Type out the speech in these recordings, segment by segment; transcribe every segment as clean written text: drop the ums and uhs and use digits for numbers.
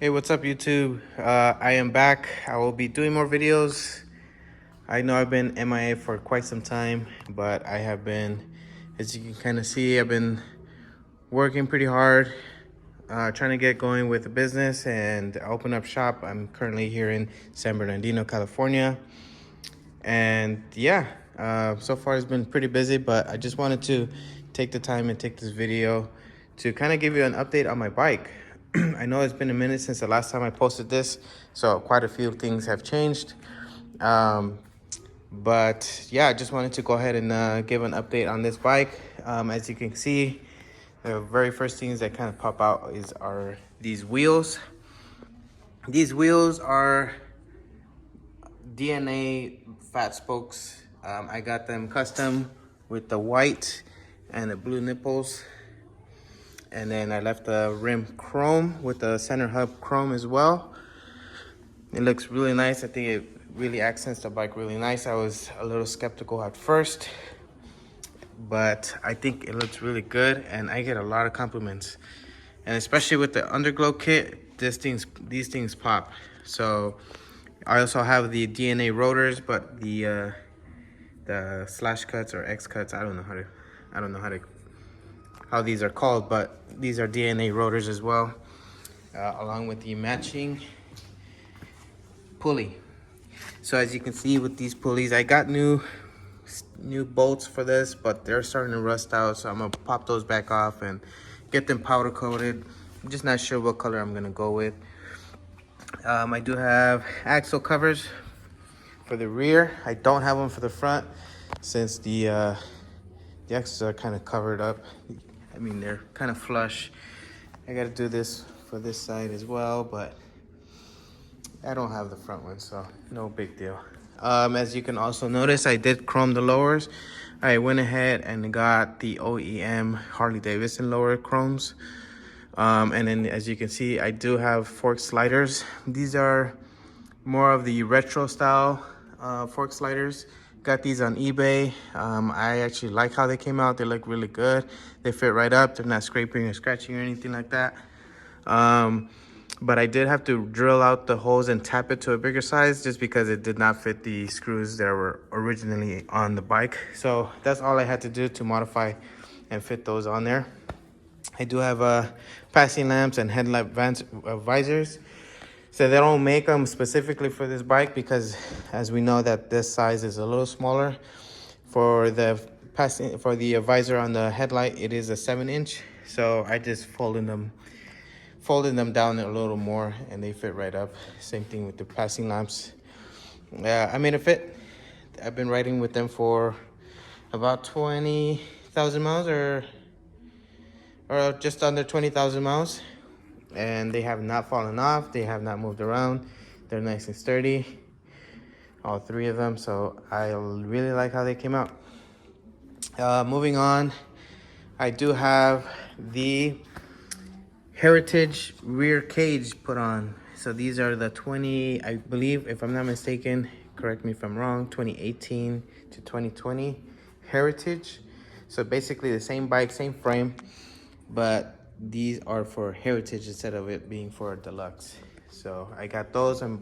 Hey, what's up, YouTube? I am back. I will be doing more videos. I know I've been MIA for quite some time, but I have been, as you can kind of see, I've been working pretty hard, trying to get going with the business and open up shop. I'm currently here in San Bernardino, California. And yeah, so far it's been pretty busy, but I just wanted to take the time and take this video to kind of give you an update on my bike. I know it's been a minute since the last time I posted this, so quite a few things have changed. Um, but yeah, I just wanted to go ahead and give an update on this bike. As you can see, the very first things that kind of pop out are these wheels. These wheels are DNA fat spokes. I got them custom with the white and the blue nipples. And then I left the rim chrome with the center hub chrome as well. It looks really nice. I think it really accents the bike really nice. I was a little skeptical at first, but I think it looks really good and I get a lot of compliments. And especially with the underglow kit, these things pop. So I also have the DNA rotors, but the slash cuts or X cuts, I don't know how these are called, but these are DNA rotors as well, along with the matching pulley. So as you can see with these pulleys, I got new bolts for this, but they're starting to rust out, so I'm gonna pop those back off and get them powder coated. I'm just not sure what color I'm gonna go with. I do have axle covers for the rear. I don't have one for the front since the axles are kind of covered up. I mean, they're kind of flush. I gotta do this for this side as well, but I don't have the front one, so no big deal. As you can also notice, I did chrome the lowers. I went ahead and got the OEM Harley Davidson lower chromes. And then as you can see, I do have fork sliders. These are more of the retro style fork sliders. Got these on eBay. I actually like how they came out. They look really good. They fit right up. They're not scraping or scratching or anything like that. But I did have to drill out the holes and tap it to a bigger size just because it did not fit the screws that were originally on the bike. So that's all I had to do to modify and fit those on there. I do have passing lamps and headlight visors. So they don't make them specifically for this bike because, as we know, that this size is a little smaller. For the visor on the headlight, it is a 7-inch. So I just folded them down a little more, and they fit right up. Same thing with the passing lamps. I made it fit. I've been riding with them for about 20,000 miles, or just under 20,000 miles. And they have not fallen off. They have not moved around. They're nice and sturdy, all three of them. So I really like how they came out. Moving on, I do have the Heritage rear cage put on. So these are the 20, I believe, if I'm not mistaken, correct me if I'm wrong, 2018 to 2020 Heritage. So basically the same bike, same frame, but these are for Heritage instead of it being for Deluxe. So I got those and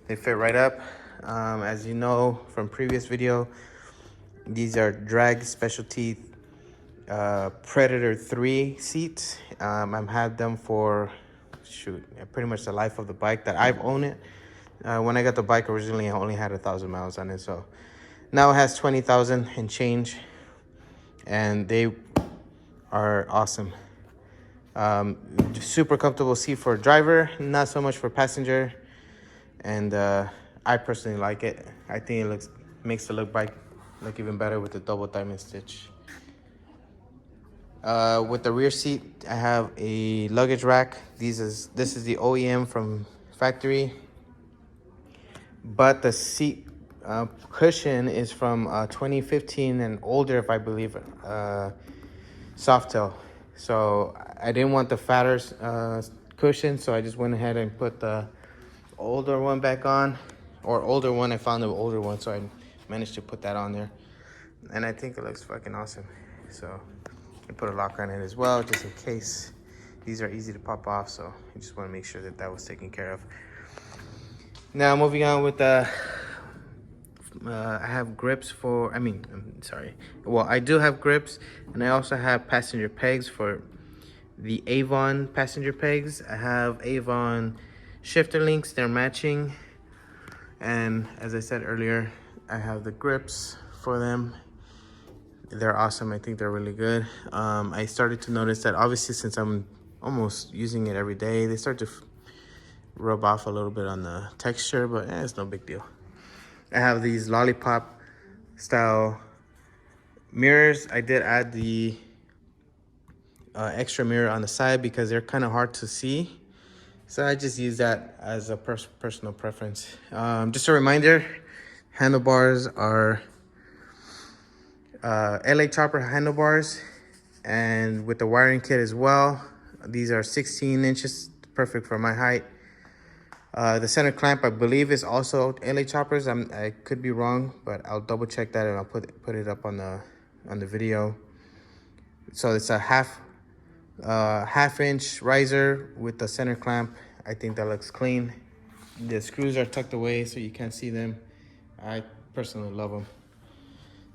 they fit right up. As you know from previous video, these are drag specialty Predator 3 seats. I've had them for pretty much the life of the bike that I've owned it. When I got the bike originally, I only had 1,000 miles on it, so now it has 20,000 and change, and they are awesome. Super comfortable seat for driver, not so much for passenger, and I personally like it. I think it makes the bike look even better with the double diamond stitch. With the rear seat, I have a luggage rack. This is the OEM from factory, but the seat cushion is from 2015 and older, if I believe, Softail. So I didn't want the fatter cushion, so I just went ahead and put the older one back on, or older one. I found the older one, so I managed to put that on there, and I think it looks fucking awesome. So I put a lock on it as well, just in case These are easy to pop off, so I just want to make sure that that was taken care of. Now moving on with the I have grips for, I'm sorry. Well, I do have grips, and I also have passenger pegs for the Avon passenger pegs. I have Avon shifter links, they're matching. And as I said earlier, I have the grips for them. They're awesome. I think they're really good. I started to notice that obviously since I'm almost using it every day, they start to rub off a little bit on the texture, but it's no big deal. I have these lollipop style mirrors. I did add the extra mirror on the side because they're kind of hard to see. So I just use that as a personal preference. Just a reminder, handlebars are LA Chopper handlebars, and with the wiring kit as well. These are 16 inches, perfect for my height. The center clamp, I believe, is also LA Choppers. I could be wrong, but I'll double check that and I'll put it up on the video. So it's a half inch riser with the center clamp. I think that looks clean. The screws are tucked away so you can't see them. I personally love them.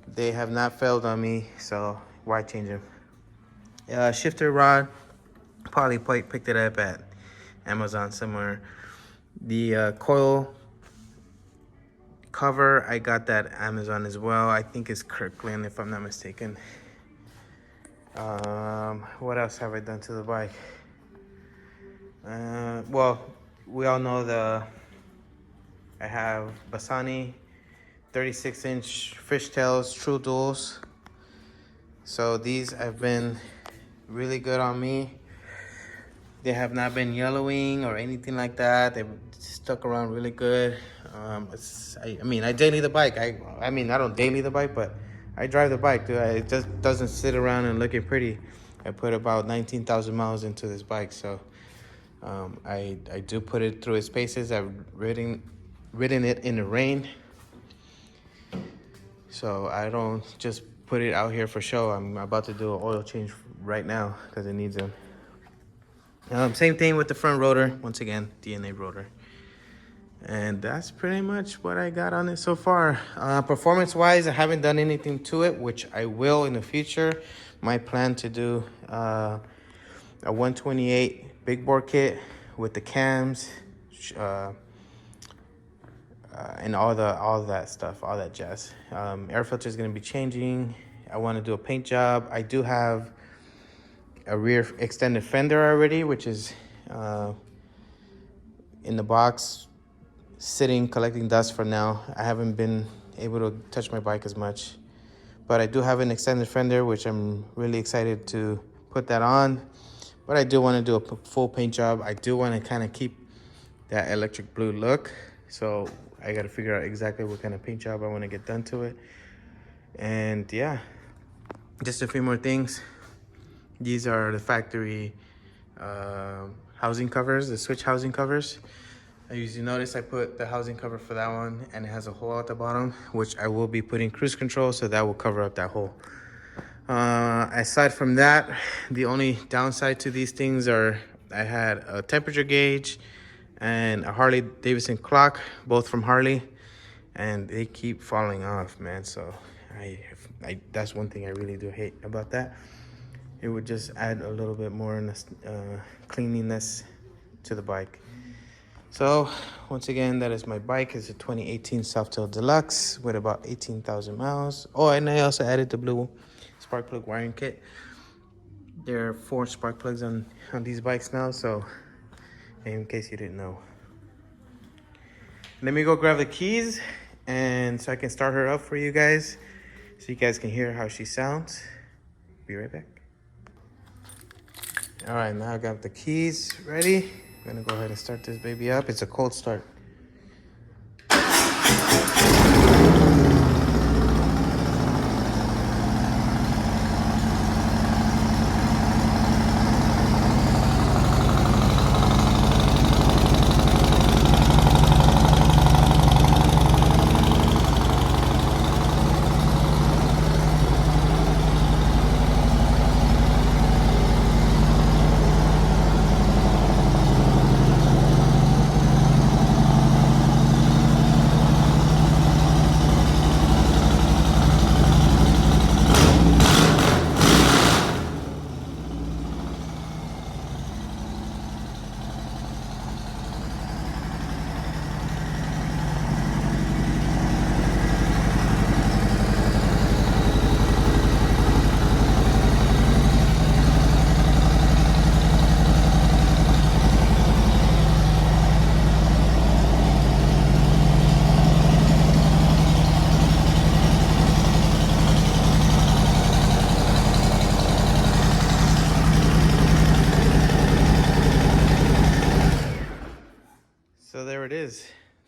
They have not failed on me, so why change them? Shifter rod, probably picked it up at Amazon somewhere. The coil cover, I got that at Amazon as well. I think it's Kirkland, if I'm not mistaken. What else have I done to the bike? Well, we all know I have Bassani 36-inch fishtails true duals. So these have been really good on me. They have not been yellowing or anything like that. They've stuck around really good. I daily the bike. I don't daily the bike, but I drive the bike. It just doesn't sit around and looking pretty. I put about 19,000 miles into this bike, so I do put it through its paces. I've ridden it in the rain, so I don't just put it out here for show. I'm about to do an oil change right now because it needs them. Same thing with the front rotor. Once again, DNA rotor. And that's pretty much what I got on it so far. Performance-wise, I haven't done anything to it, which I will in the future. My plan to do a 128 big bore kit with the cams and all that stuff, all that jazz. Air filter is going to be changing. I want to do a paint job. I do have a rear extended fender already, which is in the box, sitting, collecting dust for now. I haven't been able to touch my bike as much, but I do have an extended fender, which I'm really excited to put that on. But I do want to do a full paint job. I do want to kind of keep that electric blue look, so I got to figure out exactly what kind of paint job I want to get done to it. And yeah, just a few more things. These are the factory housing covers, the switch housing covers. I usually notice I put the housing cover for that one, and it has a hole at the bottom, which I will be putting cruise control, so that will cover up that hole. Aside from that, the only downside to these things are I had a temperature gauge and a Harley Davidson clock, both from Harley, and they keep falling off, man. So that's one thing I really do hate about that. It would just add a little bit more cleanliness to the bike. So once again, that is my bike. It's a 2018 Softail Deluxe with about 18,000 miles. Oh, and I also added the blue spark plug wiring kit. There are 4 spark plugs on these bikes now, so in case you didn't know. Let me go grab the keys, and so I can start her up for you guys, so you guys can hear how she sounds. Be right back. All right, now I got the keys ready. I'm gonna go ahead and start this baby up. It's a cold start.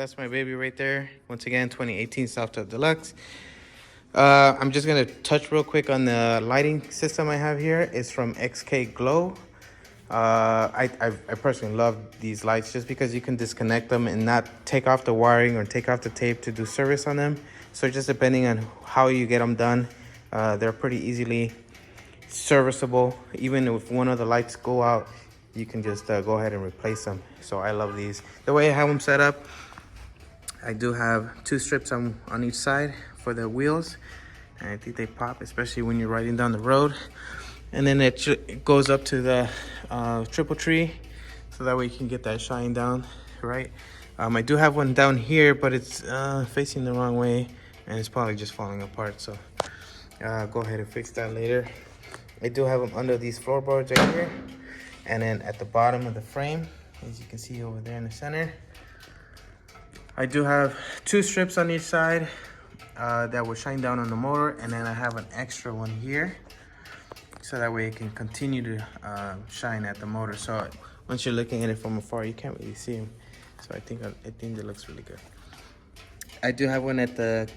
that's my baby right there. Once again, 2018 Softail Deluxe. I'm just gonna touch real quick on the lighting system I have here. It's from XK Glow. I personally love these lights just because you can disconnect them and not take off the wiring or take off the tape to do service on them. So just depending on how you get them done, they're pretty easily serviceable. Even if one of the lights go out, you can just go ahead and replace them. So I love these. The way I have them set up, I do have 2 strips on each side for the wheels, and I think they pop, especially when you're riding down the road. And then it goes up to the triple tree, so that way you can get that shine down, right? I do have one down here, but it's facing the wrong way, and it's probably just falling apart. So go ahead and fix that later. I do have them under these floorboards right here, and then at the bottom of the frame, as you can see over there in the center, I do have 2 strips on each side that will shine down on the motor, and then I have an extra one here, so that way it can continue to shine at the motor. So once you're looking at it from afar, you can't really see them. So I think that looks really good. I do have one at the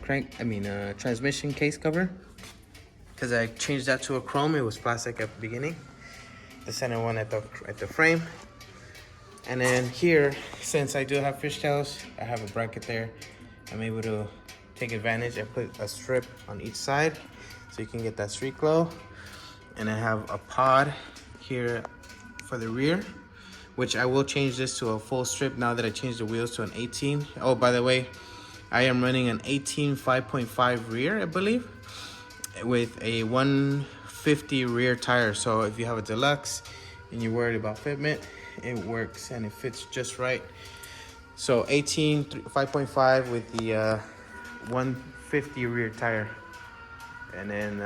transmission case cover, because I changed that to a chrome. It was plastic at the beginning. The center one at the frame. And then here, since I do have fishtails, I have a bracket there. I'm able to take advantage and put a strip on each side so you can get that street glow. And I have a pod here for the rear, which I will change this to a full strip now that I changed the wheels to an 18. Oh, by the way, I am running an 18 5.5 rear, I believe, with a 150 rear tire. So if you have a deluxe and you're worried about fitment, it works and it fits just right. So 18 5.5 with the 150 rear tire, and then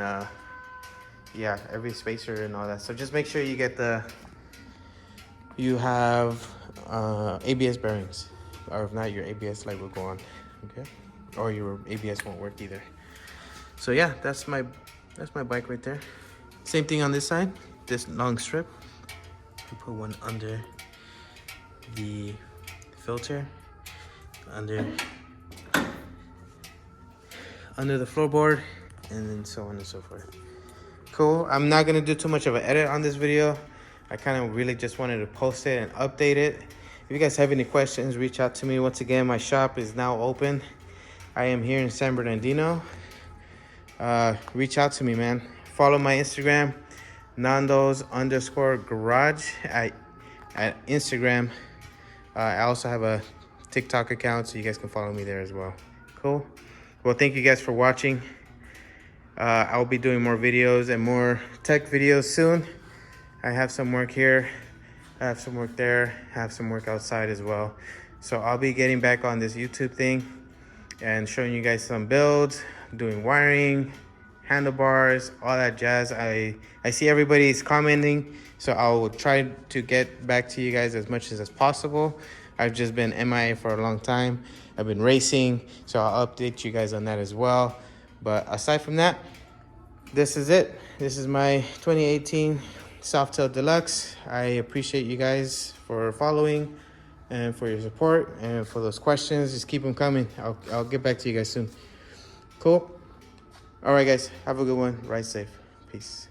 yeah, every spacer and all that. So just make sure you get you have ABS bearings, or if not, your ABS light will go on, okay, or your ABS won't work either. So yeah, that's my bike right there. Same thing on this side, this long strip. You put one under the filter, under the floorboard, and then so on and so forth. Cool. I'm not gonna do too much of an edit on this video. I kind of really just wanted to post it and update it. If you guys have any questions, reach out to me. Once again, my shop is now open. I am here in San Bernardino. Reach out to me, man. Follow my Instagram, Nandos_garage at Instagram. I also have a TikTok account, so you guys can follow me there as well. Cool. Well, thank you guys for watching. I'll be doing more videos and more tech videos soon. I have some work here, I have some work there, I have some work outside as well. So I'll be getting back on this YouTube thing and showing you guys some builds, doing wiring, handlebars, all that jazz. I see everybody's commenting, so I will try to get back to you guys as much as possible. I've just been MIA for a long time. I've been racing, so I'll update you guys on that as well. But aside from that, this is it. This is my 2018 Softail Deluxe. I appreciate you guys for following and for your support and for those questions. Just keep them coming. I'll get back to you guys soon. Cool. All right, guys. Have a good one. Ride safe. Peace.